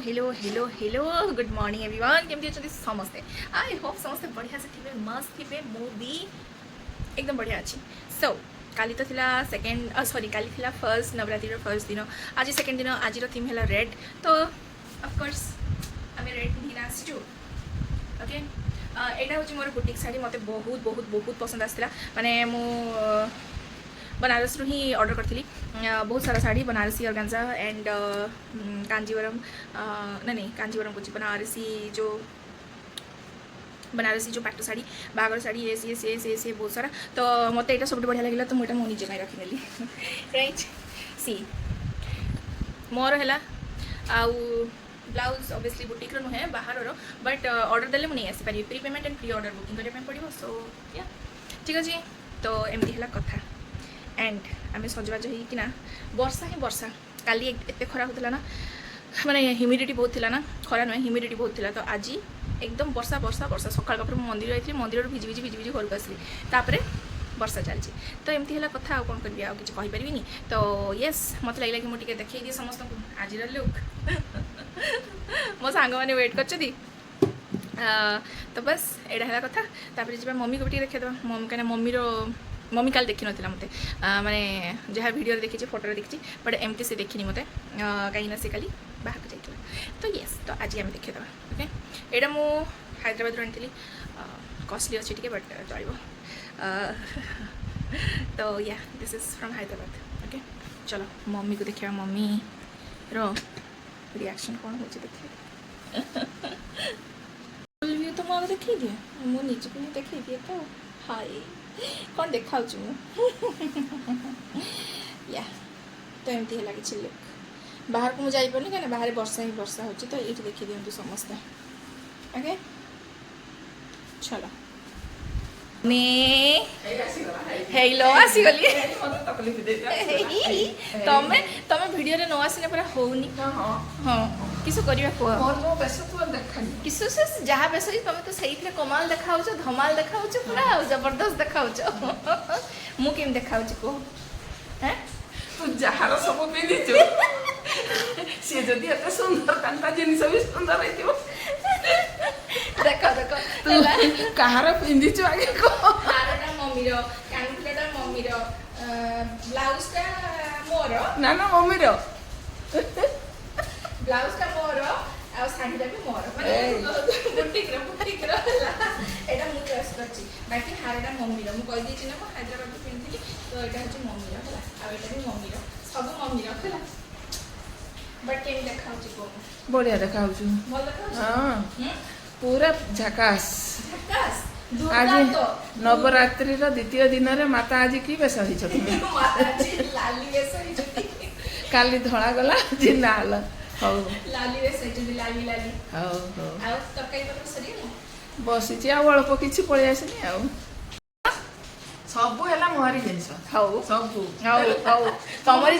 Hello hello hello good morning everyone केमती अच्छे समस्ते आई होप समस्ते बढ़िया से थे मस्त थे मु भी एकदम बढ़िया अच्छी सो काली तो थिला सेकेंड सॉरी काली थिला फर्स्ट नवरात्रि फर्स्ट दिन आज सेकेंड दिन आज थीम है रेड तो ऑफकोर्स आम रेड पिंधिना आसचु ओके यहाँ हूँ मोर बुटीक शाढ़ी मत बहुत बहुत बहुत पसंद आसला माने मु बनारस ही ऑर्डर करी बहुत सारा साड़ी बनारसी ऑर्गेन्जा एंड कांजीवरम नहीं कांजीवरम कुछ बनारसी जो पाटो साड़ी बागर साड़ी ये बहुत सारा तो मत यहाँ सब बढ़िया लगे तो मुझे मो निजे रखिनेली राइट सी मोर है आउ ब्लाउज ऑब्वियसली बुटीक नुहे बाहर बट ऑर्डर देले मुझे आसीपारि pre payment and pre order booking करने पड़ो सो या ठीक अच्छे तो एमती है कथा एंड आम सजबाज होना वर्षा ही वर्षा काली एत खरा होता ना माने ह्यूमिडिटी बहुत थिला ना खरा नुहे ह्यूमिडिटी बहुत थिला तो आज एकदम वर्षा वर्षा वर्षा सकाल पाखे मंदिर जाइए मंदिर भिजी भिजी भिजी भिजी घर को आसली तापर वर्षा चलती तो एमती है कथा कौन करी आ कि कहीपरि तो येस मत लगे कि मुझे देखी दिए समस्त आज लुक मो सांग मैंने वेट कर तो बस यहाँ है कथा तापर जी मम्मी को भी देखा मम्मी कहीं मम्मी काल देखी ना मत माने जहाँ वीडियो देखी फोटो देखी बट एमती से देखनी मत कहीं से काली बाहर को जाइए तो येस तो आज आम देखीद ओके यहाँ मु हैदराबाद आनी कॉस्टली अच्छी टे बट चलो तो या this is from Hyderabad okay चलो मम्मी को देखा मम्मी रो रिएक्शन कौन हो देखिए तो मुझे देखी दिए मो निज को देखी दिए तो हाय कौन देखा या तो एमती है लगी लुक बाहर को मुझे जापारे कहीं बाहर वर्षा ही वर्षा हो तो ये देखी दिंतु समस्ते ओके चलो हेलो आसीगली तमें तमें वीडियो रे न आसने पूरा होनी हाँ किस करवा कह किस जहाँ बेस तुम तो सही कमाल देखा धमाल देखा पूरा जबरदस्त देखा मु केम देखा कह तू जार सब पिंधु सी जदि एत सुंदर तांता जिनिस भी सुंदर है देख देख तू कहार पिंधिचु आगे को हारटा मम्मी रो कानफुलटा मम्मी रो ब्लाउज टा मोर ना ना मम्मी रो ब्लाउज टा मोर आ साड़ी टा भी मोर माने बुटीक रो एटा मु चॉइस करछि बाकी हारटा मम्मी रो मु कहि दिछि ना मु हैदराबाद को पिंधिली तो एटा हछि मम्मी रो हला आ एटा भी मम्मी रो सब मम्मी रो हला बट केम देखाउछि को बढ़िया देखा भल देखाउछि हां पूरा झकास झकास आज नवरात्रि द्वितीय दिन रे माता आज की बेस होई छ माता जी लाली बेस होई छथि काली धळा गला जी लाल हो लाली बेस होई छथि लाली लाली हो हो आ तकाई पत्र सरी ना बसी छी आ अल्प किछि पळि आसनी आ सब हैला मोहरी जिंस हो सब हो हो तमरी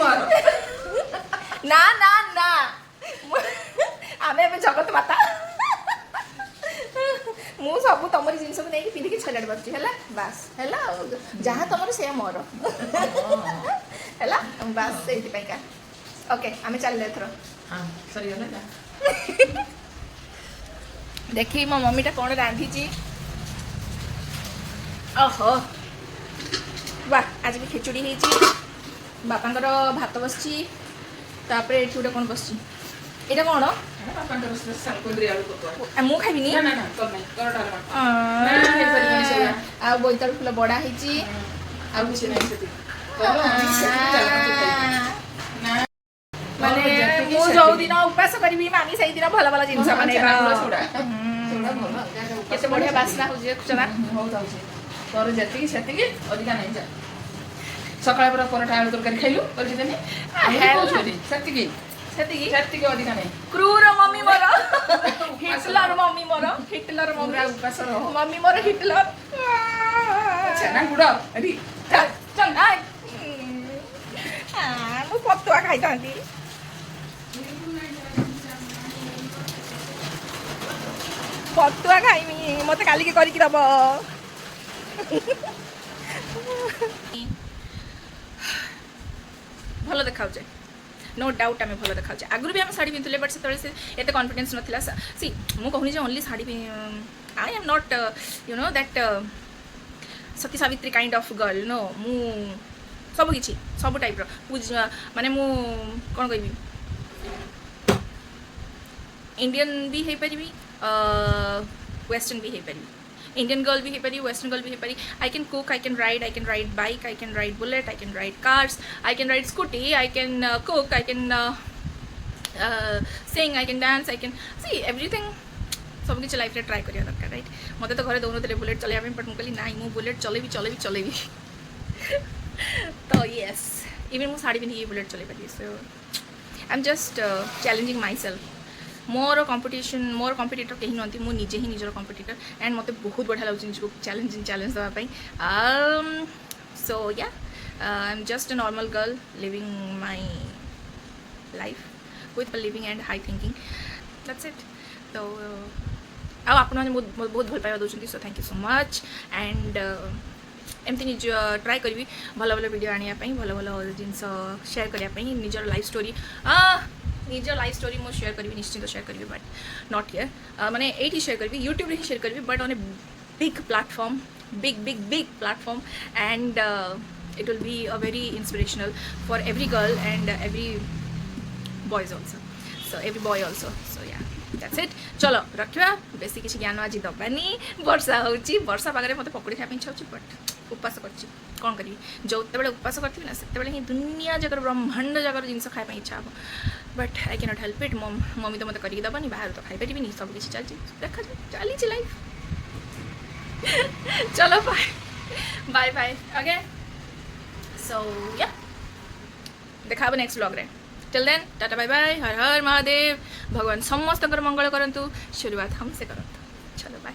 ना ना ना आमे अब जगत माता मु सब तमरी जिनस को नहीं पिंधिकी छलाड़ बाची है बास है जहाँ तुम से मोर है बास से ओके आम चल देखी मो मम्मी टा कौन रांधी ओहो वाह आज भी खिचुड़ी बापा भात बस तापर ये गोटे कौन बस ये कौन मु खाइबी आ बोईतालु फूल बड़ा माने मु जो दिन उपास करी मामी से दिन भल भल जिनस माने केते बढ़िया बासना हो देखुछ ना तोर जति सेति अधिका नहीं जा सकाळ पर पराठा आलू तरकारी खाइलु कर देनी सेति सेति अधिका नहीं क्रूर मम्मी मोर हिटलर मम्मी मोर हिटलर मम्मी उपास रहो मम्मी मोर हिटलर छना गुडा अरे चल आ मु पतुआ खाई थांती पतुआ खाइमी मते काली के करी दब भल देखा नो डाउट आम भल देखा आगुरी भी आम शाढ़ी पिंधुले बट से एत कॉन्फिडेंस नाला सी मु कहूनी जे ओनली शाढ़ी I am not you know that सती सावित्री काइंड ऑफ गर्ल नो मु सब किसी सब टाइप पूज माने मु कौन कहबी इंडियन भी हो पारि वेस्टर्न भी हो पारि इंडियन गर्ल भी हो पारि वेस्टर्न गर्ल भी हो पारि I can cook I can ride bike I can ride bullet I can ride cars I can ride scooty I can cook I can sing I can dance I can see everything सब किसी life try करिया दरकार right मत तो घर दौन bullet चलैया but मुझे ना मु बुलेट चलेबी तो येस इवन मु साड़ी पिंधिकी बुलेट चलै पारि so I am just challenging myself more competition more competitor कहीं नुहति मु निजे ही निजर कंपिटिटर एंड मत बहुत बढ़िया लगे निजको चैलेंज देवाई सो या आई am just a normal girl living my life with living and high thinking that's it तो आपने बहुत भल पाइबा दौरान so thank you so much and एमती निज ट्राए करी भल भल वीडियो आने भल भल जिनस शेयर करने निजर लाइफ स्टोरी निजर लाइफ स्टोरी मुझे शेयर करी निश्चित शेयर करी बट नॉट हियर माने ये शेयर करी यूट्यूब ही शेयर करी but on a big platform big platform and it will be a very inspirational for every girl and every boys also so every boy also so या that's it चलो रखा बेसी किसी ज्ञान आज दबानी वर्षा होची वर्षा पागे मत पकड़ी खाया इच्छा होची बट उपास कर कौन करी जो उपास करी ना से ही दुनिया जगह ब्रह्मांड जगह जिनस खाया इच्छा हम but I cannot help it mummy तो मत करके दबानी बाहर तो खाई पारि सब किसी चलती देखा चली लाइफ चलो bye bye okay so ya देखा नेक्स्ट व्लॉग रे till then tata bye bye Har Har Mahadev भगवान समस्त मंगल करंतु शुरुआत हमसे करंतु चलो बाय।